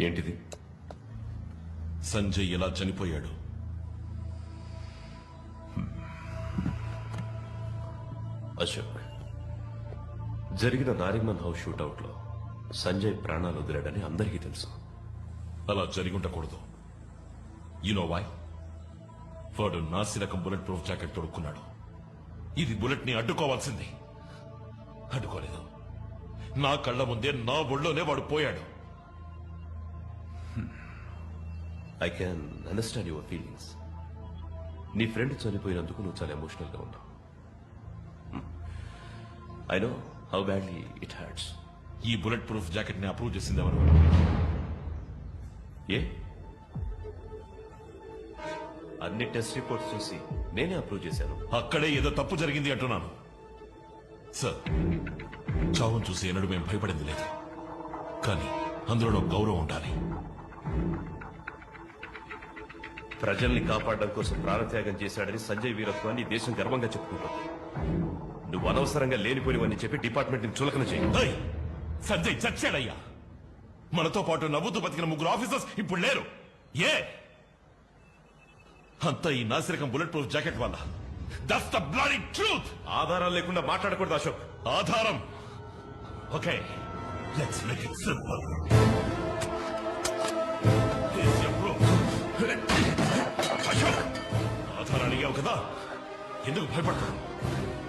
ఏంటిది? సంజయ్ ఎలా చనిపోయాడు? అశోక్, జరిగిన నారిమన్ హౌస్ షూటౌట్ లో సంజయ్ ప్రాణాలు వదిలాడని అందరికీ తెలుసు. అలా జరిగి ఉండకూడదు. You know why? వాడు నాసిరకం బుల్లెట్ ప్రూఫ్ జాకెట్ తొడుక్కున్నాడు. ఇది బుల్లెట్ ని అడ్డుకోవాల్సింది. అడ్డుకోలేదు. నా కళ్ళ ముందే నా ఒళ్ళోనే వాడు పోయాడు. I can understand your feelings. నీ ఫ్రెండ్ చనిపోయినందుకు నువ్వు చాలా ఎమోషనల్ గా ఉన్నావు. I know how badly it hurts. ఈ బుల్లెట్ ప్రూఫ్ జాకెట్ ని అప్రూవ్ చేసింది ఎవరు? ఏ? అన్ని టెస్ట్ రిపోర్ట్స్ చూసి నేనే అప్రూవ్ చేశాను. అక్కడే ఏదో తప్పు జరిగింది అంటున్నాను. సార్, చావును చూసి ఎన్నడూ మేము భయపడింది లేదు. కానీ అందులో గౌరవం ఉండాలి. ప్రజల్ని కాపాడడం కోసం ప్రాణత్యాగం చేశాడని సంజయ్ వీరత్వాన్ని దేశం గర్వంగా చెప్పుకుంటుంది. నువ్వు అనవసరంగా లేనిపోనివని చెప్పి డిపార్ట్మెంట్ ని చులకన చేయి. ఏయ్! సంజయ్ చచ్చాడయ్యా. మనతో పాటు నవ్వుతూ బతికిన ముగ్గురు ఆఫీసర్స్ ఇప్పుడు లేరు. ఏ? అంతా ఈ నాసిరకం బుల్లెట్ ప్రూఫ్ జాకెట్ వల్ల. That's the bloody truth. ఆధారాలు లేకుండా మాట్లాడకూడదు అశోక్. ఆధారం. Okay, let's make it simple. Ashok, ఆధారాలు అడిగావు కదా, ఎందుకు భయపడతావు?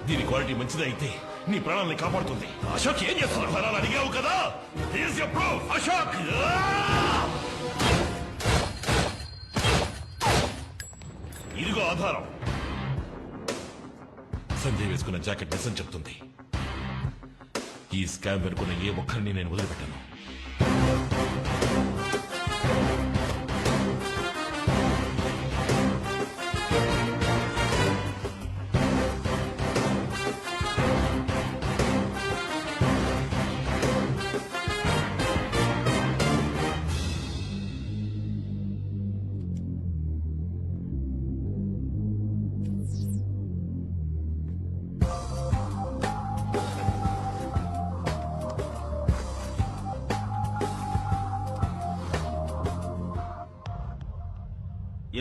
దీని క్వాలిటీ మంచిది అయితే నీ ప్రాణాలని కాపాడుతుంది. అశోక్, ఏం చేస్తున్నావు? ఆధారాలు అడిగావు కదా, హియర్స్ యువర్ ప్రూఫ్. అశోక్, ఇదిగో ఆధారం. సంజయ్ వేసుకున్న జాకెట్ నిజం చెప్తుంది. ఈ స్కామ్ వెనుకున్న ఏ ఒక్కరిని నేను వదిలిపెట్టాను.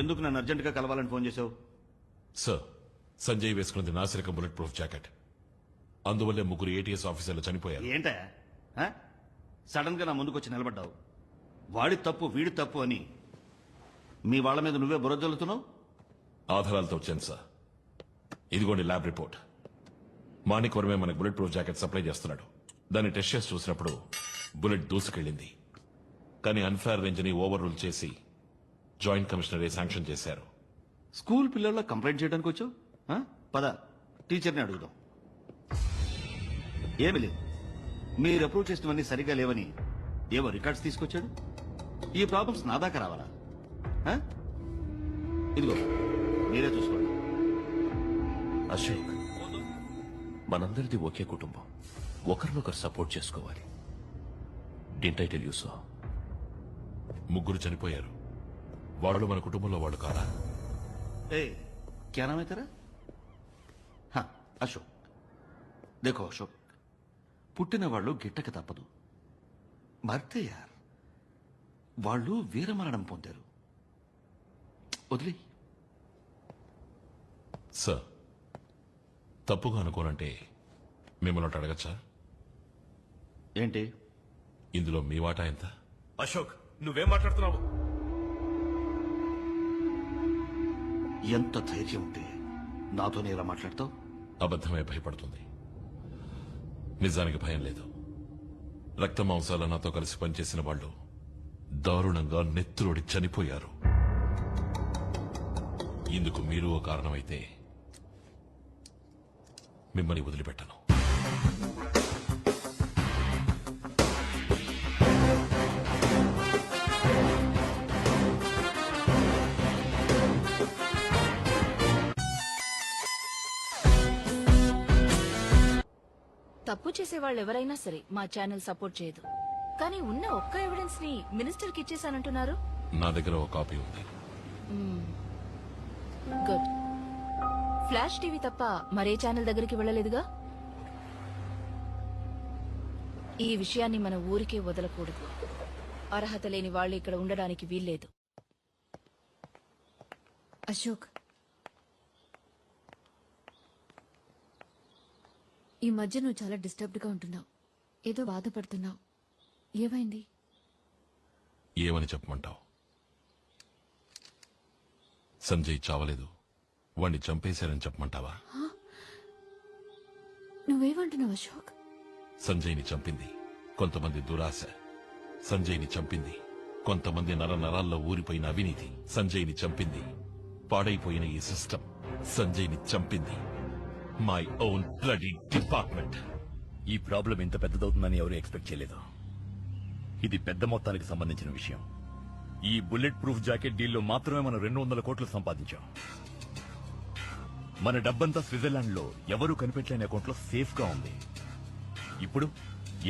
ఎందుకు నన్ను అర్జెంటుగా కలవాలని ఫోన్ చేశావు? సార్, సంజయ్ వేసుకున్నది నాసిరకం బుల్లెట్ ప్రూఫ్ జాకెట్. అందువల్లే ముగ్గురు ఏటీఎస్ ఆఫీసర్లు చనిపోయారు. ఏంటా సడన్ గా నా ముందుకు వచ్చి నిలబడ్డావు? వాడి తప్పు వీడి తప్పు అని మీ వాళ్ళ మీద నువ్వే బురదలుతున్నావు. ఆధారాలతో వచ్చాను సార్. ఇదిగోండి ల్యాబ్ రిపోర్ట్. మాణిక్ వర్మే మనకు బుల్లెట్ ప్రూఫ్ జాకెట్ సప్లై చేస్తున్నాడు. దాన్ని టెస్ట్ చేసి చూసినప్పుడు బుల్లెట్ దూసుకెళ్ళింది. కానీ అన్ఫేర్ రేంజ్ ని ఓవర్ రూల్ చేసి జాయింట్ కమిషనరే శాంక్షన్ చేశారు. స్కూల్ పిల్లల్లో కంప్లైంట్ చేయడానికి వచ్చావు? పద, టీచర్ని అడుగుదాం. ఏమి లేదు, మీరు అప్రూవ్ చేసినవన్నీ సరిగా లేవని ఏవో రికార్డ్స్ తీసుకొచ్చాడు. ఈ ప్రాబ్లమ్స్ నా దాకా రావాలా? ఇదిగో మీరే చూసుకోండి. అశోక్, మనందరిది ఒకే కుటుంబం. ఒకరినొకరు సపోర్ట్ చేసుకోవాలి. Didn't I tell you so? ముగ్గురు చనిపోయారు. వాళ్ళు మన కుటుంబంలో వాళ్ళు కాదా? क्या नाम है तेरा? हाँ, అశోక్. देखो అశోక్, పుట్టిన వాళ్ళు గిట్టక తప్పదు. మర్తే యార్, వాళ్ళు వీరమరణం పొందారు. వదిలే. సార్, తప్పుగా అనుకోనంటే మిమ్మల్ని ఒకటి అడగచ్చా? ఏంటి ఇందులో మీ వాటా ఎంత? అశోక్, నువ్వేం మాట్లాడుతున్నావు? ఎంత ధైర్యం ఉంటే నాతోనే ఇలా మాట్లాడతావు? అబద్ధమే భయపడుతుంది. నిజానికి భయం లేదు. రక్త మాంసాల నాతో కలిసి పనిచేసిన వాళ్ళు దారుణంగా నెత్తురోడి చనిపోయారు. ఇందుకు మీరు ఓ కారణమైతే మిమ్మల్ని వదిలిపెట్టను. తప్పు చేసే వాళ్ళు ఎవరైనా సరే మా ఛానల్ సపోర్ట్ చేయదు. కానీ ఉన్న ఒక్క ఎవిడెన్స్ ని మినిస్టర్ కి ఇచ్చేసానంటున్నారు. నా దగ్గర ఒక కాపీ ఉంది. గుడ్. ఫ్లాష్ టీవీ తప్ప మరే ఛానల్ దగ్గరికి వెళ్ళలేదుగా? ఈ విషయాన్ని మన ఊరికే వదలకూడదు. అర్హత లేని వాళ్ళు ఇక్కడ ఉండడానికి వీల్లేదు. అశోక్, ఈ మధ్య నువ్వు చాలా డిస్టర్బ్డ్గా ఉంటున్నావు. ఏదో బాధపడుతున్నావు. ఏమైంది? ఏమని చెప్పమంటావు? సంజయ్ చావలేదు, వాణ్ణి చంపేశారని చెప్పమంటావా? నువ్వేమంటున్నావు అశోక్? సంజయ్ని చంపింది కొంతమంది దురాశ. సంజయ్ని చంపింది కొంతమంది నరాల్లో ఊరిపోయిన అవినీతి. సంజయ్ని చంపింది పాడైపోయిన ఈ సిస్టమ్. సంజయ్ని చంపింది మై ఓన్ బ్లడీ డిపార్ట్మెంట్. ఈ ప్రాబ్లం ఇంత పెద్దదవుతుందని ఎవరూ ఎక్స్పెక్ట్ చేయలేదు. ఇది పెద్ద మొత్తానికి సంబంధించిన విషయం. ఈ బుల్లెట్ ప్రూఫ్ జాకెట్ డీల్లో మాత్రమే మనం 200 కోట్లు సంపాదించాం. మన డబ్బంతా స్విట్జర్లాండ్ లో ఎవరూ కనిపెట్టలేని అకౌంట్లో సేఫ్ గా ఉంది. ఇప్పుడు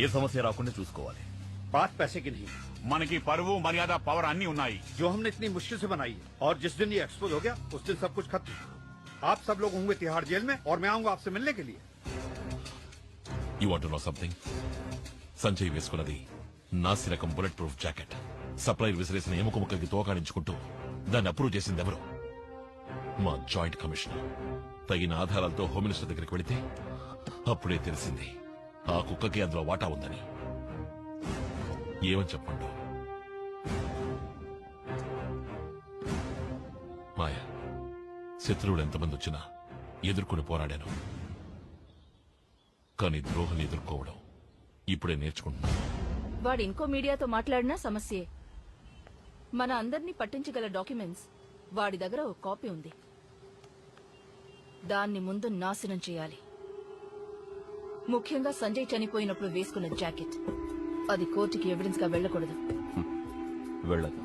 ఏ సమస్య రాకుండా చూసుకోవాలి. बात पैसे की नहीं, మనకి పరువు మర్యాద పవర్ అన్ని ఉన్నాయి. जो हमने इतनी मुश्किल से बनाई है, और जिस दिन ये एक्सपोज हो गया उस दिन सब कुछ खत्म. आप सब लोग होंगे तिहाड़ जेल में और मैं आऊंगा आपसे मिलने के लिए. You want to know something? Sanjay వేసుకున్నది నాసి రకం బుల్లెట్ ప్రూఫ్ జాకెట్. సప్లైర్ విసిరేసిన ఎముక ముక్కకి తోకాడించుకుంటూ దాన్ని అప్రూవ్ చేసింది ఎవరు? మా జాయింట్ కమిషనర్. తగిన ఆధారాలతో హోమ్ మినిస్టర్ దగ్గరికి వెళితే అప్పుడే తెలిసింది ఆ కుక్కకి అందులో వాటా ఉందని. ఏమని చెప్పండు? మాయ, శత్రువులు ఎంతమంది వచ్చినా ఎదుర్కొని పోరాడాను. కానీ ద్రోహం ఎదుర్కోవడం ఇప్పుడే నేర్చుకుంటున్నాను. వాడు ఇంకో మీడియాతో మాట్లాడినా సమస్యే. మన అందర్నీ పట్టించగల డాక్యుమెంట్స్ వాడి దగ్గర ఒక కాపీ ఉంది. దాన్ని ముందు నాశనం చేయాలి. ముఖ్యంగా సంజయ్ చనిపోయినప్పుడు వేసుకున్న జాకెట్. అది కోర్టుకి ఎవిడెన్స్ గా వెళ్ళకూడదు. వెళ్ళదు.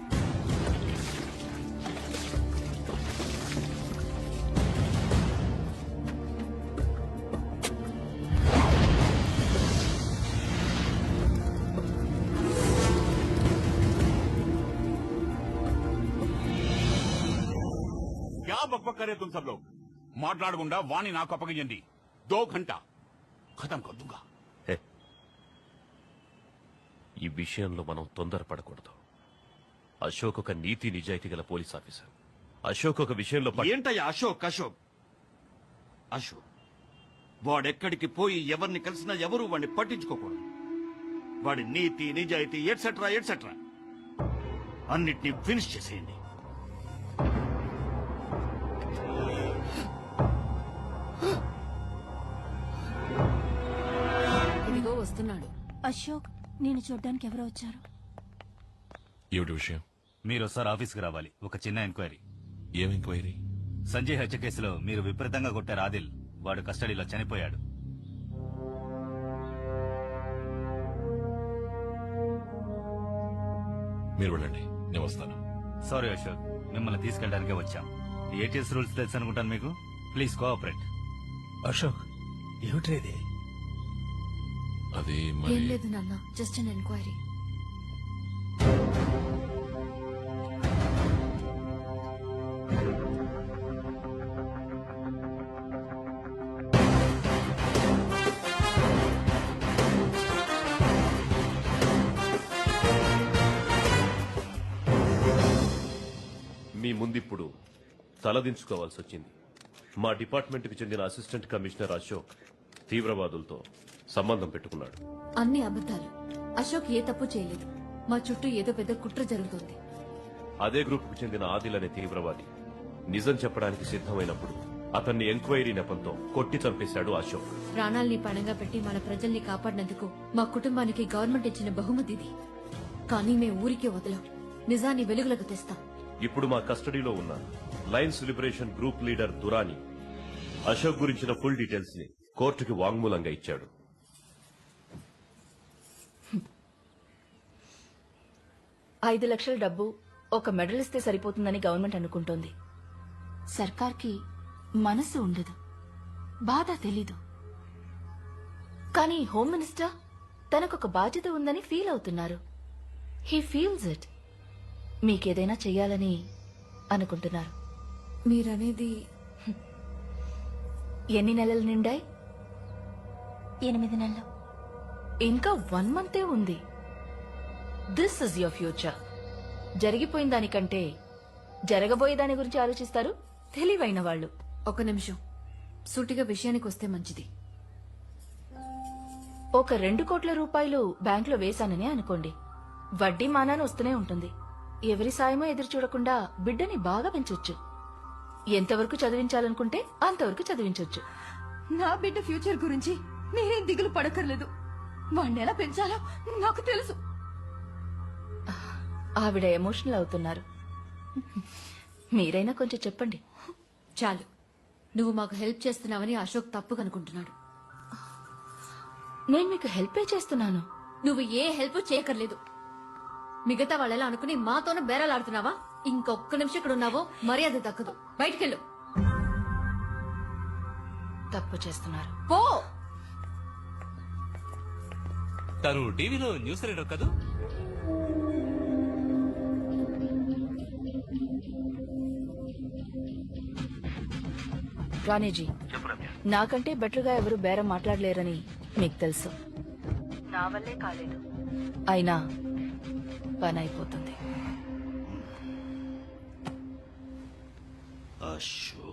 क्या बकबक करे तुम सब लोग? మాట్లాడకుండా వాణ్ణి నాకు అప్పగించండి. 2 घंटा ఖతం కర్ దూంగా. ఈ విషయంలో మనం తొందరపడకూడదు. అశోక్ ఒక నీతి నిజాయితీ గల పోలీస్ ఆఫీసర్. అశోక్ ఒక విషయంలో ఏంటయ్యా అశోక్ అశోక్ అశోక్? వాడెక్కడికి పోయి ఎవరిని కలిసినా ఎవరు వాడిని పట్టించుకోకూడదు. వాడి నీతి నిజాయితీ ఎట్సెట్రా ఎట్సెట్రా అన్నిటినీ ఫినిష్ చేసేయండి. ఇదిగో వస్తున్నాడు. అశోక్, నేను చూడ్డానికి ఎవరో వచ్చారు. ఏమిటి విషయం? మీరు ఒకసారి ఆఫీస్కి రావాలి. ఒక చిన్న ఎంక్వైరీ. ఏం ఎంక్వైరీ? సంజయ్ హత్య కేసులో మీరు విపరీతంగా కొట్టారు ఆదిల్. వాడు కస్టడీలో చనిపోయాడు. మీరు వెళ్ళండి, నేను వస్తాను. సారీ అశోక్, మిమ్మల్ని తీసుకెళ్ళడానికే వచ్చాం. ఏటీఎస్ రూల్స్ తెలుసు అనుకుంటాను మీకు. Please cooperate. अशोक, ఏమిటి అది ఏం మరి లేదు నాన్న, జస్ట్ అన్ ఎంక్వైరీ. మీ ముందిప్పుడు తలదించుకోవాల్సి వచ్చింది. మా డిపార్ట్మెంట్కి చెందిన అసిస్టెంట్ కమిషనర్ అశోక్ తీవ్రవాదులతో సంబంధం పెట్టుకున్నాడు. అన్ని అబద్ధాలు. అశోక్ ఏ తప్పు చేయలేదు. మా చుట్టూ ఏదో పెద్ద కుట్ర జరుగుతోంది. అదే గ్రూప్కు చెందిన ఆదిల్ అనే తీవ్రవాది నిజం చెప్పడానికి సిద్ధమైనప్పుడు అతన్ని ఎంక్వైరీ నెపంతో కొట్టి చంపేశాడు అశోక్. ప్రాణాల్ని పణంగా పెట్టి మన ప్రజల్ని కాపాడినందుకు మా కుటుంబానికి గవర్నమెంట్ ఇచ్చిన బహుమతి ఇది. కానీ మేము ఊరికే వదలం. నిజాన్ని వెలుగులకు తెస్తాం. ఇప్పుడు మా కస్టడీలో ఉన్న Lions liberation group leader Durani Ashok గురించిన ఫుల్ డీటెయిల్స్ ని కోర్టుకి వాంగ్మూలంగా ఇచ్చాడు. 5 లక్షల డబ్బు ఒక మెడల్ ఇస్తే సరిపోతుందని గవర్నమెంట్ అనుకుంటోంది. సర్కార్కి మనసు ఉండదు, బాధ తెలీదు. కానీ హోమ్ మినిస్టర్ తనకొక బాధ్యత ఉందని ఫీల్ అవుతున్నారు. He feels it. మీకేదైనా చెయ్యాలని అనుకుంటున్నారు. మీరనేది ఎన్ని నెలలు నిండాయి? 8 నెలలు. ఇంకా 1 మంతే ఉంది. This is your future. జరిగిపోయిన దానికంటే జరగబోయే దాని గురించి ఆలోచిస్తారు తెలివైన వాళ్ళు. ఒక నిమిషం, సూటిగా విషయానికి వస్తే మంచిది. ఒక 2 కోట్ల రూపాయలు బ్యాంకులో వేశాననే అనుకోండి. వడ్డీ మానాన్ని వస్తూనే ఉంటుంది. ఎవరి సాయమో ఎదురు చూడకుండా బిడ్డని బాగా పెంచొచ్చు. ఎంతవరకు చదివించాలనుకుంటే అంతవరకు చదివించొచ్చు. నా బిడ్డ ఫ్యూచర్ గురించి మీరేం దిగులు పడక్కర్లేదు. వాణ్ణి ఎలా పెంచాలో నాకు తెలుసు. ఆవిడ ఎమోషనల్ అవుతున్నారు. మీరైనా కొంచెం చెప్పండి. చాలు, నువ్వు మాకు హెల్ప్ చేస్తున్నావని అశోక్ తప్పు కనుకుంటున్నాడు. నేను మీకు హెల్పే చేస్తున్నాను. నువ్వు ఏ హెల్ప్ చేయక్కర్లేదు. మిగతా వాళ్ళలా అనుకుని మాతోనే బేరాలాడుతున్నావా? ఇంకొక్క నిమిషం ఇక్కడ ఉన్నావో మర్యాద దక్కదు. బయటికెళ్ళు. తప్పు చేస్తున్నారు. పో. తను టీవీలో న్యూస్ రీడర్ కదూ? రాణేజీ, నాకంటే బెటర్గా ఎవరు బేరం మాట్లాడలేరని మీకు తెలుసు. నా వల్లే కాలేదు, అయినా పని అయిపోతుంది. అశోక్